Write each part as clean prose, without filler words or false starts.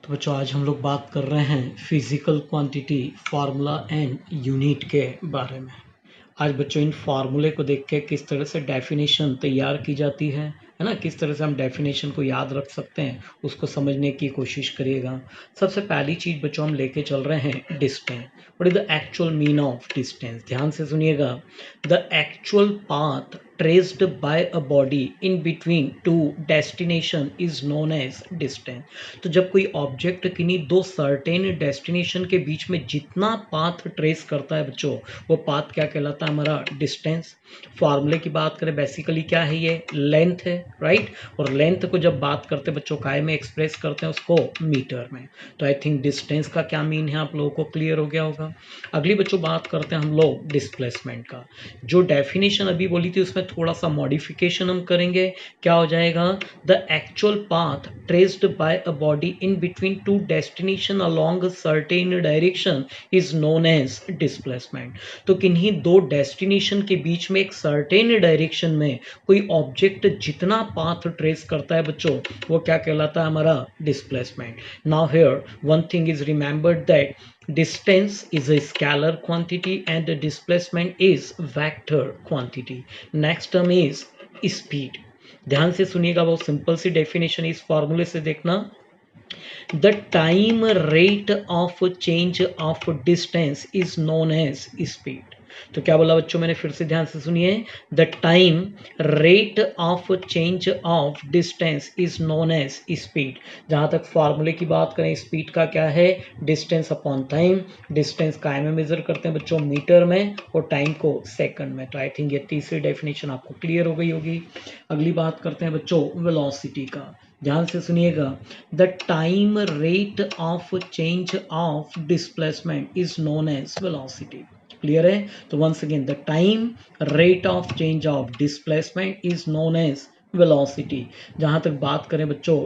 तो बच्चों आज हम लोग बात कर रहे हैं physical quantity formula and unit के बारे में। आज बच्चों इन फार्मूले को देख के किस तरह से डेफिनेशन तैयार की जाती है ना, किस तरह से हम डेफिनेशन को याद रख सकते हैं उसको समझने की कोशिश करिएगा। सबसे पहली चीज बच्चों हम लेके चल रहे हैं distance. What is the actual mean of distance? ध्यान से सुनिएगा। The actual path traced by a body in between two destination is known as distance. तो जब कोई ऑब्जेक्ट किन्हीं दो सर्टेन डेस्टिनेशन के बीच में जितना पाथ ट्रेस करता है बच्चों, वो पाथ क्या कहलाता है? हमारा डिस्टेंस। फॉर्मूले की बात करें, बेसिकली क्या है? ये लेंथ है, राइट। और लेंथ को जब बात करते हैं बच्चों काय में एक्सप्रेस करते हैं उसको? मीटर में। तो आई थिंक डिस्टेंस का क्या मीन है आप लोगों को क्लियर हो गया होगा। अगली बच्चों बात करते हैं हम लोग डिस्प्लेसमेंट का। जो डेफिनेशन अभी बोली थी उसमें थोड़ा सा मॉडिफिकेशन हम करेंगे। क्या हो जाएगा? The actual path traced by a body in between two destination along a certain direction is known as displacement. तो किन्हीं दो डेस्टिनेशन के बीच में एक सर्टेन डायरेक्शन में कोई ऑब्जेक्ट जितना पाथ ट्रेस करता है बच्चों, वो क्या कहलाता है? हमारा displacement. Now here one thing is remembered that distance is a scalar quantity and the displacement is vector quantity. Next term is speed. ध्यान से सुनिएगा, बहुत सिंपल सी डेफिनेशन इस फॉर्मूले से देखना। The time rate of change of distance is known as speed. तो क्या बोला बच्चों मैंने? फिर से ध्यान से सुनिए। The time rate of change of distance is known as speed. जहां तक फॉर्मूले की बात करें, स्पीड का क्या है? Distance upon time. डिस्टेंस काय में मेजर करते हैं बच्चों? मीटर में। और टाइम को सेकंड में। तो आई थिंक ये तीसरी डेफिनेशन आपको क्लियर हो गई होगी। अगली बात करते हैं बच्चों वेलोसिटी का। ध्यान से सुनिएगा। The time rate of change of displacement is known as velocity. Clear है? तो once again the time rate of change of displacement is known as velocity. जहां तक बात करें बच्चों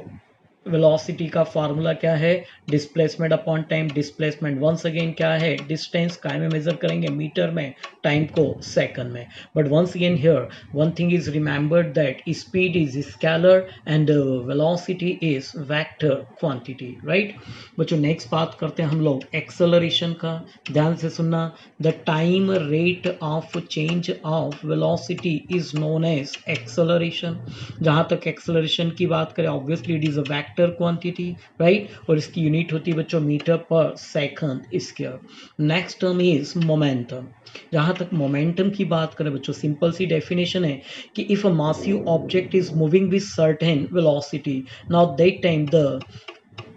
वेलोसिटी का फार्मूला क्या है? Displacement upon time. Displacement once again क्या है? डिस्टेंस काय में मेजर करेंगे? मीटर में। टाइम को सेकंड में। But once again here one thing is remembered that speed is scalar and velocity is vector quantity, right. बच्चों नेक्स्ट बात करते हैं हम लोग एक्सेलरेशन का। ध्यान से सुनना। The time rate of change of velocity is known as acceleration. जहां तक एक्सेलरेशन की बात करें, obviously it is a vector quantity, right. और इसकी यूनिट होती है बच्चों metre per second square. Next term is momentum. जहां तक मोमेंटम की बात करें बच्चों, सिंपल सी डेफिनेशन है कि if a massive object is moving with certain velocity, now that time the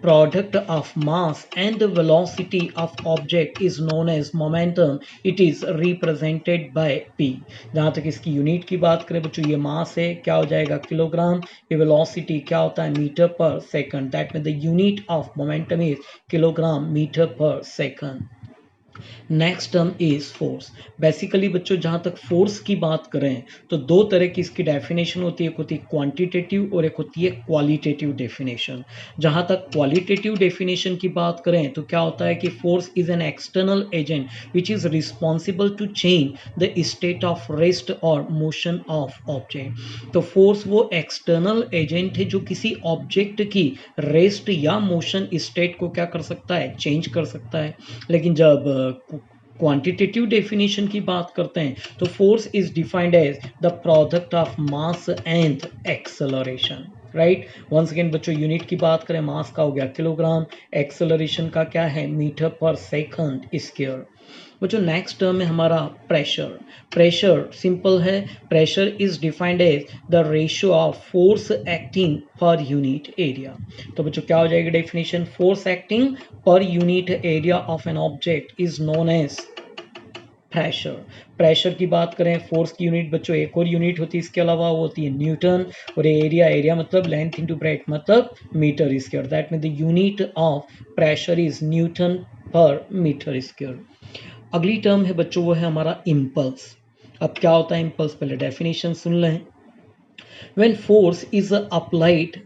product of mass and the velocity of object is known as momentum. It is represented by p. जहां तक इसकी unit की बात करें बच्चों, ये मास है, क्या हो जाएगा? किलोग्राम। ये वेलोसिटी क्या होता है? Metre per second. That mean the unit of momentum is kilogram meter per second. Next term is force. Basically बच्चों जहां तक फोर्स की बात करें तो दो तरह की इसकी डेफिनेशन होती है, एक होती है क्वांटिटेटिव और एक होती है क्वालिटेटिव डेफिनेशन। जहां तक क्वालिटेटिव डेफिनेशन की बात करें तो क्या होता है कि force is an external agent which is responsible to change the state of rest और मोशन ऑफ ऑब्जेक्ट। तो फोर्स वो एक्सटर्नल एजेंट है जो किसी ऑब्जेक्ट की रेस्ट या मोशन स्टेट को क्या कर सकता है? चेंज कर सकता है। लेकिन जब क्वांटिटेटिव डेफिनेशन की बात करते हैं तो force is defined as the product of mass and acceleration, right. Once again बच्चों यूनिट की बात करें, मास का हो गया किलोग्राम, एक्सेलरेशन का क्या है? Metre per second square. बच्चों नेक्स्ट टर्म है हमारा प्रेशर। प्रेशर सिंपल है, pressure is defined as the ratio of force acting per unit area. तो बच्चों क्या हो जाएगी definition? Force acting per unit area of an object is known as pressure. Pressure की बात करें, फोर्स की यूनिट बच्चों एक और यूनिट होती है इसके अलावा, वो होती है न्यूटन। और एरिया, एरिया मतलब लेंथ इनटू ब्रेथ मतलब metre square. That mean the unit of pressure is newton per metre square. अगली टर्म है बच्चों वो है हमारा इम्पल्स। अब क्या होता है इम्पल्स? पहले डेफिनेशन सुन लें। When force is applied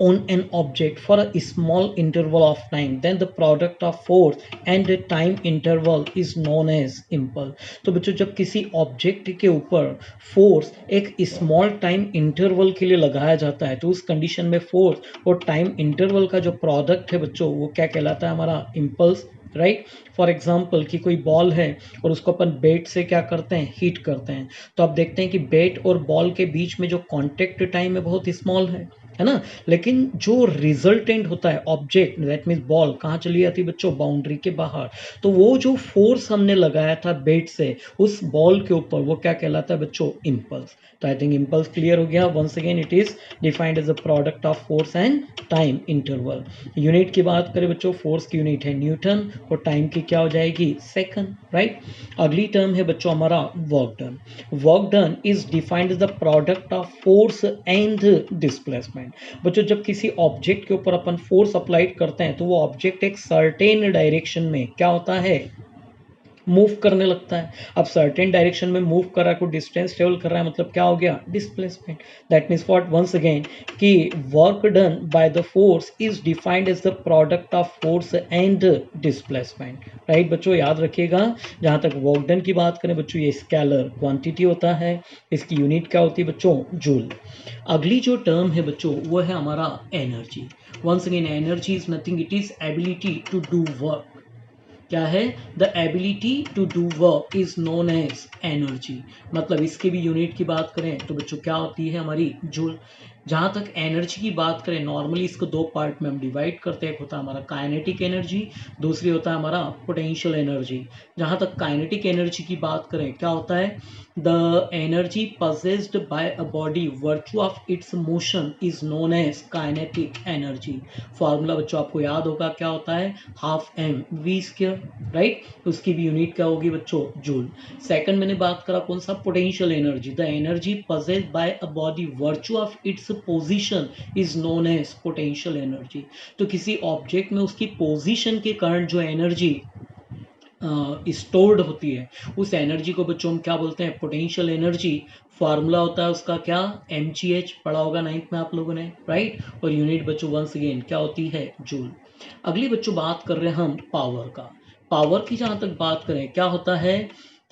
on an object for a small interval of time, then the product of force and the time interval is known as impulse. तो बच्चों जब किसी ऑब्जेक्ट के ऊपर फोर्स एक स्मॉल टाइम इंटरवल के लिए लगाया जाता है तो उस कंडीशन में फोर्स और टाइम इंटरवल का जो प्रोडक्ट है बच्चों वो क्या कहलाता है? हमारा इम्पल्स, राइट। फॉर एग्जाम्पल कि कोई बॉल है और उसको अपन बैट से क्या करते हैं? हिट करते हैं, तो आप देखते हैं कि बैट और बॉल के बीच में जो कॉन्टेक्ट टाइम है बहुत स्मॉल है ना। लेकिन जो रिजल्टेंट होता है ऑब्जेक्ट, दैट मीन्स बॉल कहाँ चली जाती है बच्चों? बाउंड्री के बाहर। तो वो जो फोर्स हमने लगाया था बैट से उस बॉल के ऊपर वो क्या कहलाता है बच्चों? इम्पल्स। तो आई थिंक इम्पल्स क्लियर हो गया। Once again it is defined as a product of force and time interval. Unit की बात करें बच्चों, फोर्स की यूनिट है न्यूटन और टाइम की क्या हो जाएगी? Second, right. अगली टर्म है बच्चों हमारा work done. Work done is defined as the product of force and displacement. बच्चों जब किसी ऑब्जेक्ट के ऊपर अपन फोर्स अप्लाइड करते हैं तो वो ऑब्जेक्ट एक सर्टेन डायरेक्शन में क्या होता है? मूव करने लगता है। अब सर्टेन डायरेक्शन में मूव कर रहा है, कोई डिस्टेंस ट्रेवल कर रहा है, मतलब क्या हो गया? Displacement. That means what? Once again कि work done by the force is defined as the product of force and displacement, right बच्चों याद रखिएगा। जहां तक वर्क डन की बात करें बच्चों ये स्केलर क्वांटिटी होता है, इसकी यूनिट क्या होती है बच्चों? जूल। अगली जो टर्म है बच्चों वो है हमारा energy. Once again energy is nothing, it is ability to do work. क्या है? The ability to do work is known as energy. मतलब इसके भी यूनिट की बात करें तो बच्चों क्या होती है? हमारी जूल। जहाँ तक एनर्जी की बात करें नॉर्मली इसको दो पार्ट में हम डिवाइड करते हैं, एक होता है हमारा काइनेटिक एनर्जी, दूसरी होता है हमारा पोटेंशियल एनर्जी। जहाँ तक काइनेटिक एनर्जी की बात करें क्या होता है? The energy possessed by a body virtue of its motion is known as kinetic energy। Formula बच्चों आपको याद होगा क्या होता है? Half M V square, right. उसकी भी यूनिट क्या होगी बच्चों? जूल। सेकंड मैंने बात करा कौन सा? Potential energy. The energy possessed by a body virtue of its position is known as potential energy. तो किसी ऑब्जेक्ट में उसकी पोजीशन के कारण जो एनर्जी स्टोर्ड होती है उस एनर्जी को बच्चों हम क्या बोलते हैं? Potential energy. फार्मूला होता है उसका क्या? mgh, पढ़ा होगा नाइन्थ में आप लोगों ने, राइट। और यूनिट बच्चों वंस अगेन क्या होती है? जूल। अगली बच्चों बात कर रहे हैं हम पावर का। पावर की जहां तक बात करें क्या होता है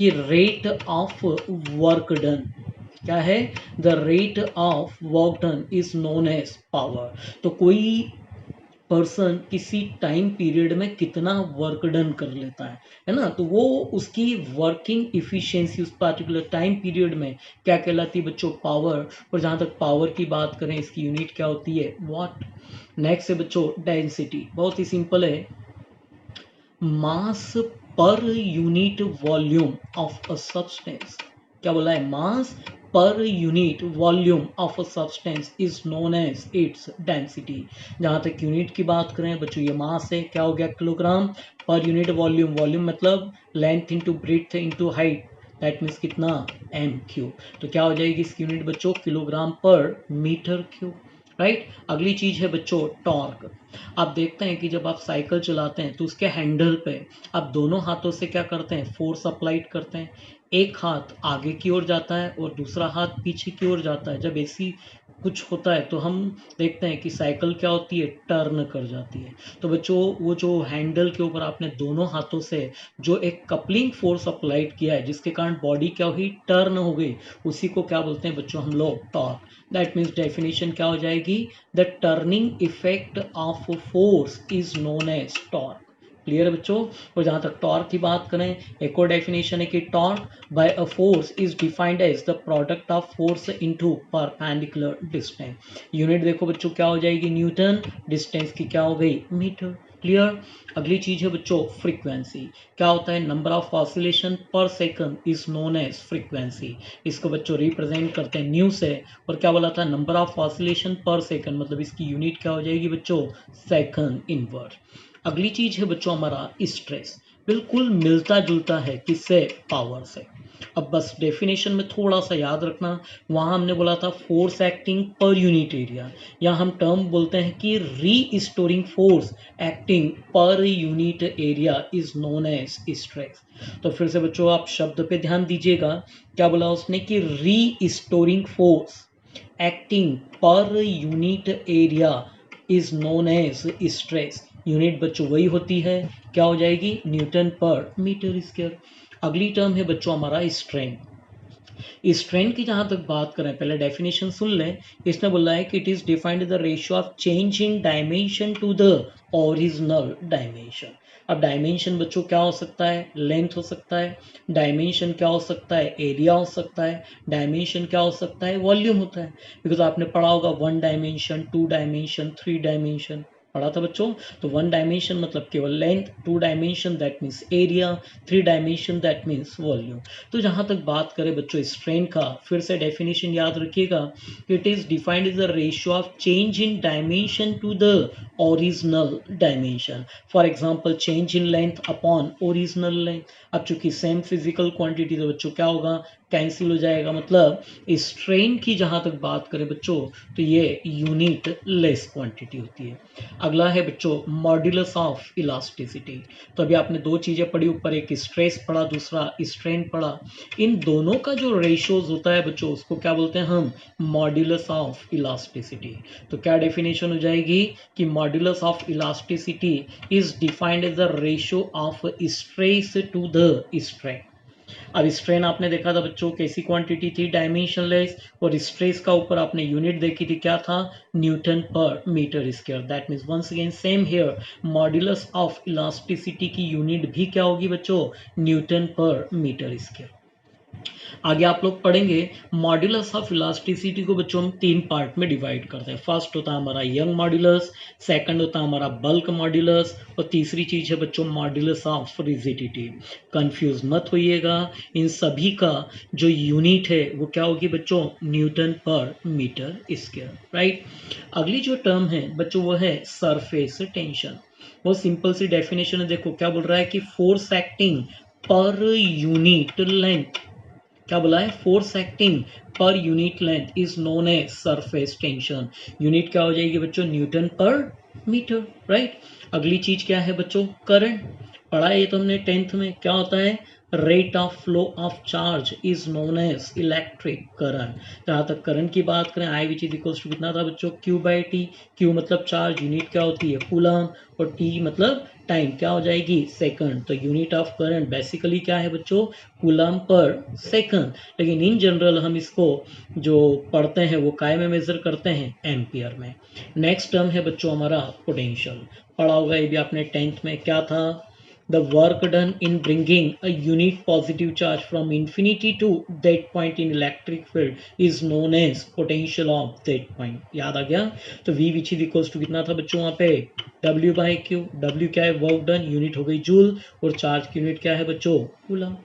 कि रेट ऑफ वर्क डन। क्या है? The rate of work done is known as power. तो कोई पर्सन किसी टाइम पीरियड में कितना वर्क डन कर लेता है ना, तो वो उसकी वर्किंग इफिशिएंसी उस पर्टिकुलर टाइम पीरियड में क्या कहलाती है बच्चों? पावर। और जहाँ तक पावर की बात करें इसकी यूनिट क्या होती है? वॉट। नेक्स्ट है बच्चों डेंसिटी। बहुत ही सिंपल है, mass per unit volume of a substance. क्या बोला है? Mass per unit volume of a substance is known as its density. जहां तक यूनिट की बात करें बच्चों ये मास है, क्या हो गया? Kilogram per unit volume. Volume मतलब length into breadth into height, that means कितना? M cube. तो क्या हो जाएगी इसकी यूनिट बच्चों? किलोग्राम पर मीटर क्यूब, राइट। अगली चीज है बच्चों टॉर्क। आप देखते हैं कि जब आप साइकिल चलाते हैं तो उसके हैंडल पे आप दोनों हाथों से क्या करते हैं? फोर्स अप्लाइड करते हैं। एक हाथ आगे की ओर जाता है और दूसरा हाथ पीछे की ओर जाता है। जब ऐसी कुछ होता है तो हम देखते हैं कि साइकिल क्या होती है? टर्न कर जाती है। तो बच्चों वो जो हैंडल के ऊपर आपने दोनों हाथों से जो एक कपलिंग फोर्स अप्लाइड किया है जिसके कारण बॉडी क्या हुई? टर्न हो गई, उसी को क्या बोलते हैं बच्चों हम लोग? टॉर्क। दैट मीन्स डेफिनेशन क्या हो जाएगी? The turning effect of force is known as torque. Clear है बच्चों। और जहां तक टॉर्क की बात करें एक और डेफिनेशन है कि torque by a force is defined as the product of force into perpendicular distance. Unit देखो बच्चों क्या हो जाएगी? न्यूटन। डिस्टेंस की क्या हो गई? मीटर। क्लियर। अगली चीज है बच्चों फ्रीक्वेंसी। क्या होता है? Number of oscillation per second is known as frequency. इसको बच्चों रिप्रेजेंट करते हैं न्यू से। और क्या बोला था? Number of oscillation per second, मतलब इसकी यूनिट क्या हो जाएगी बच्चों? Second inverse. अगली चीज है बच्चों हमारा स्ट्रेस। बिल्कुल मिलता जुलता है किससे? पावर से। अब बस डेफिनेशन में थोड़ा सा याद रखना, वहां हमने बोला था force acting per unit area, या हम टर्म बोलते हैं कि restoring force acting per unit area is known as stress. तो फिर से बच्चों आप शब्द पे ध्यान दीजिएगा, क्या बोला उसने? कि restoring force acting per unit area is known as stress. Unit बच्चों वही होती है, क्या हो जाएगी, न्यूटन पर मीटर स्क्वायर। अगली टर्म है बच्चों हमारा स्ट्रेन। इस ट्रेंड की जहां तक बात करें, पहले डेफिनेशन सुन लें। इसने बोला है कि it is defined the ratio of change in dimension to the original dimension. अब डायमेंशन बच्चों क्या हो सकता है, लेंथ हो सकता है, डायमेंशन क्या हो सकता है, एरिया हो सकता है, डायमेंशन क्या हो सकता है, वॉल्यूम होता है। बिकॉज आपने पढ़ा होगा 1 डायमेंशन, 2 डायमेंशन, 3 डायमेंशन पढ़ा था बच्चों। तो 1 डायमेंशन मतलब केवल length, 2 dimension that means area, 3 dimension that means volume. तो जहां तक बात करें बच्चों स्ट्रेन का, फिर से डेफिनेशन याद रखिएगा, it is defined as the ratio of change in dimension to the original dimension. For example change in length upon original length. अब चूंकि सेम फिजिकल क्वांटिटी, तो बच्चों क्या होगा, कैंसिल हो जाएगा। मतलब स्ट्रेन की जहां तक बात करें बच्चों, तो ये यूनिट लेस क्वांटिटी होती है। अगला है बच्चों मॉड्यूलस ऑफ इलास्टिसिटी। तो अभी आपने दो चीजें पढ़ी, ऊपर एक स्ट्रेस पढ़ा, दूसरा स्ट्रेन पढ़ा। इन दोनों का जो रेशियोज होता है बच्चों, उसको क्या बोलते हैं हम, मॉड्यूलस ऑफ इलास्टिसिटी। तो क्या डेफिनेशन हो जाएगी कि modulus of elasticity is defined as the ratio of stress to the strain. अब स्ट्रेन आपने देखा था बच्चों कैसी क्वांटिटी थी, डायमेंशनलेस, और स्ट्रेस का ऊपर आपने यूनिट देखी थी, क्या था, newton per metre square. That means once again same here, modulus of elasticity की यूनिट भी क्या होगी बच्चों, न्यूटन पर मीटर स्क्वायर। आगे आप लोग पढ़ेंगे मॉड्यूलस ऑफ इलास्टिसिटी को बच्चों हम 3 पार्ट में डिवाइड करते हैं। फर्स्ट होता है हमारा यंग मॉड्यूलस, सेकंड होता है हमारा बल्क मॉड्यूलस, और तीसरी चीज है बच्चों मॉड्यूलस ऑफ रिजिडिटी। कंफ्यूज मत होइएगा, इन सभी का जो यूनिट है वो क्या होगी बच्चों, Newton per metre square, right. अगली जो टर्म है बच्चों वो है सरफेस टेंशन। वो सिंपल सी डेफिनेशन है, देखो क्या बोल रहा है कि force acting per unit length, क्या बोला है, force acting per unit length is known as surface tension. Unit क्या हो जाएगी बच्चों, न्यूटन पर मीटर, राइट। अगली चीज क्या है बच्चों, करंट। पढ़ा है ये तो हमने 10th में, क्या होता है, rate of flow of charge is known as electric current. जहां तक करंट की बात करें, I which is equals to कितना था बच्चों, क्यू बाई टी। क्यू मतलब चार्ज, यूनिट क्या होती है, कूलम, और टी मतलब टाइम, क्या हो जाएगी, सेकंड। तो यूनिट ऑफ करंट बेसिकली क्या है बच्चों, कूलम पर सेकंड। लेकिन इन जनरल हम इसको जो पढ़ते हैं वो काय में मेजर करते हैं, एम्पियर में। नेक्स्ट टर्म है बच्चों हमारा पोटेंशियल। पढ़ा होगा ये भी आपने 10th में, क्या था, the work done in bringing a unit positive charge from infinity to that point in electric field is known as potential of that point। याद आ गया। तो V which is equals to कितना था बच्चों वहां पे, W by Q। W क्या है, वर्क डन, यूनिट हो गई जूल, और चार्ज की यूनिट क्या है बच्चों, कूलम,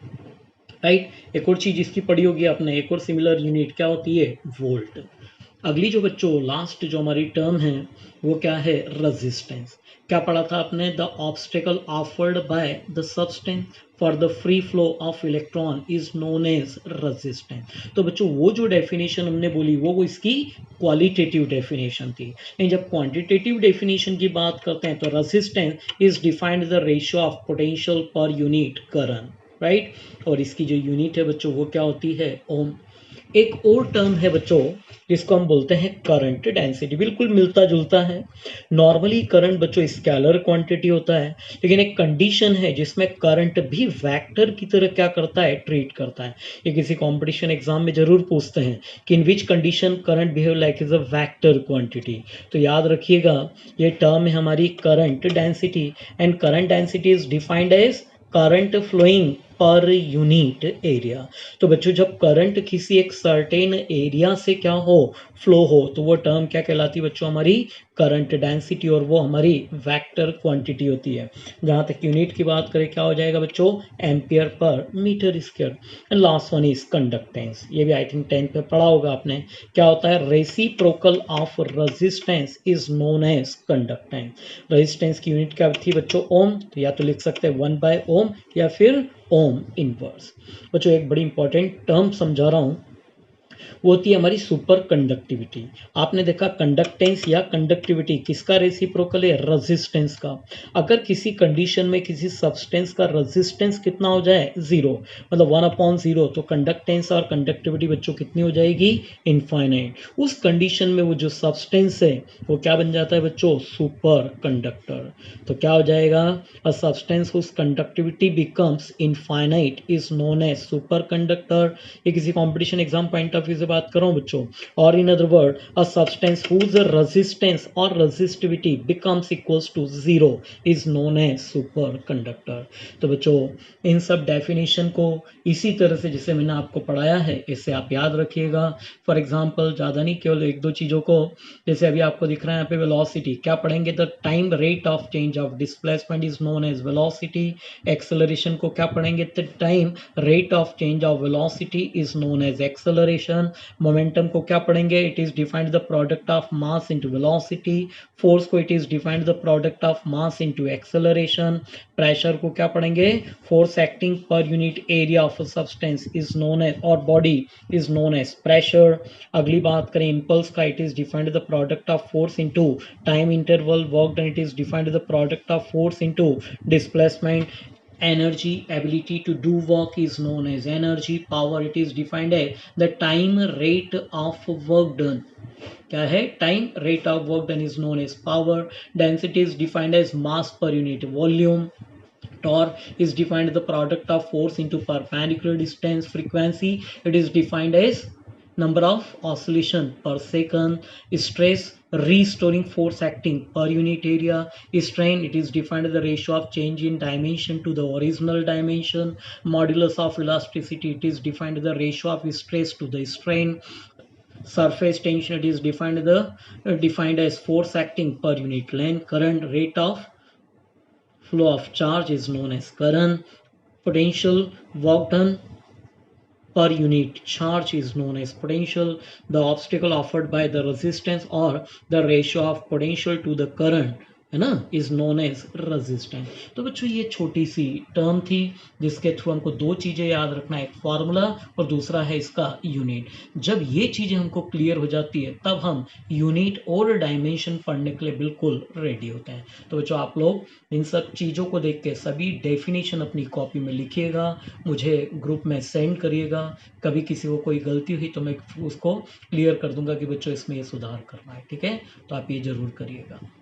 राइट। एक और चीज इसकी पढ़ी होगी आपने, एक और सिमिलर यूनिट क्या होती है, वोल्ट। अगली जो बच्चों लास्ट जो हमारी टर्म है वो क्या है, रेजिस्टेंस। क्या पढ़ा था आपने, the obstacle offered by the substance for the free flow of electron is known as resistance. तो बच्चों वो जो डेफिनेशन हमने बोली वो इसकी क्वालिटेटिव डेफिनेशन थी। लेकिन जब क्वांटिटेटिव डेफिनेशन की बात करते हैं तो resistance is defined the ratio of potential per unit current, right. और इसकी जो यूनिट है बच्चों वो क्या होती है, ओम। एक और टर्म है बच्चों जिसको हम बोलते हैं करंट डेंसिटी, बिल्कुल मिलता जुलता है। नॉर्मली करंट बच्चों स्केलर क्वांटिटी होता है, लेकिन एक कंडीशन है जिसमें करंट भी वेक्टर की तरह क्या करता है, ट्रीट करता है। ये किसी कंपटीशन एग्जाम में जरूर पूछते हैं कि in which condition current behave like is a vector quantity. तो याद रखिएगा ये टर्म है हमारी current density, and current density is defined as current flowing per unit area. तो बच्चों जब करंट किसी एक सर्टेन एरिया से क्या हो, फ्लो हो, तो वो टर्म क्या कहलाती है बच्चों, हमारी करंट डेंसिटी, और वो हमारी वेक्टर क्वांटिटी होती है। जहां तक यूनिट की बात करें क्या हो जाएगा बच्चों, ampere per metre square. And last one is conductance, ये भी आई थिंक 10th पे पढ़ा होगा आपने। क्या होता है, reciprocal of resistance is known as conductance. Resistance की यूनिट क्या थी बच्चों, ओम। तो या तो लिख सकते हैं 1 बाय ओम या फिर ओम इनवर्स। बच्चों एक बड़ी इंपॉर्टेंट टर्म समझा रहा हूं, वो होती है हमारी सुपर कंडक्टिविटी। आपने देखा कंडक्टेंस या कंडक्टिविटी किसका रेसिप्रोकल है? रेजिस्टेंस का। अगर किसी कंडीशन में किसी सब्सटेंस का रेजिस्टेंस कितना हो जाए? जीरो, मतलब 1/0, तो कंडक्टेंस और कंडक्टिविटी बच्चों कितनी हो जाएगी? इनफाइनाइट। उस कंडीशन में वो जो सब्सटेंस है वो क्या बन जाता है बच्चों? Superconductor. तो क्या हो जाएगा? A substance whose conductivity becomes infinite is known as superconductor. ये किसी competition exam point of view से बात कर रहा हूँ बच्चों। और in other word, a substance whose resistance और resistivity becomes equals to zero is known as superconductor. तो बच्चों इन सब डेफिनेशन को इसी तरह से जैसे मैंने आपको पढ़ाया है इससे आप याद रखिएगा। फॉर एग्जाम्पल ज़्यादा नहीं, केवल एक दो चीज़ों को, जैसे अभी आपको दिख रहा है यहाँ पे वेलोसिटी, क्या पढ़ेंगे? The time rate of change of displacement is known as velocity. Acceleration को क्या पढ़ेंगे? The time rate of change of velocity is known as acceleration. Momentum को क्या पढ़ेंगे? It is defined the product of mass into velocity. Force को it is defined the product of mass into acceleration. Pressure को क्या पढ़ेंगे? Force acting per unit area of a substance is known as, और body is known as pressure. अगली बात करें impulse का, it is defined the product of force into time interval work done, it is defined the product of force into displacement. Energy, ability to do work is known as energy. Power, it is defined as the time rate of work done. क्या है? Time rate of work done is known as power. Density is defined as mass per unit volume. Torque is defined the product of force into perpendicular distance. Frequency, it is defined as number of oscillation per second. Stress, restoring force acting per unit area. Strain, it is defined as the ratio of change in dimension to the original dimension. Modulus of elasticity, it is defined as the ratio of stress to the strain. Surface tension, it is defined as force acting per unit length. Current, rate of flow of charge is known as current. Potential, work done per unit charge is known as potential. The obstacle offered by the resistance or the ratio of potential to the current है ना, is known as resistance. तो बच्चों ये छोटी सी term थी जिसके through हमको दो चीजें याद रखना है, एक फार्मूला और दूसरा है इसका यूनिट। जब ये चीजें हमको क्लियर हो जाती है तब हम यूनिट और डायमेंशन पढ़ने के लिए बिल्कुल रेडी होते हैं। तो बच्चों आप लोग इन सब चीजों को देख के सभी डेफिनेशन अपनी कॉपी में लिखिएगा, मुझे ग्रुप में सेंड करिएगा। कभी किसी को कोई गलती हुई तो मैं उसको क्लियर कर दूंगा कि बच्चों इसमें ये सुधार करना है, ठीक है? तो आप ये जरूर करिएगा।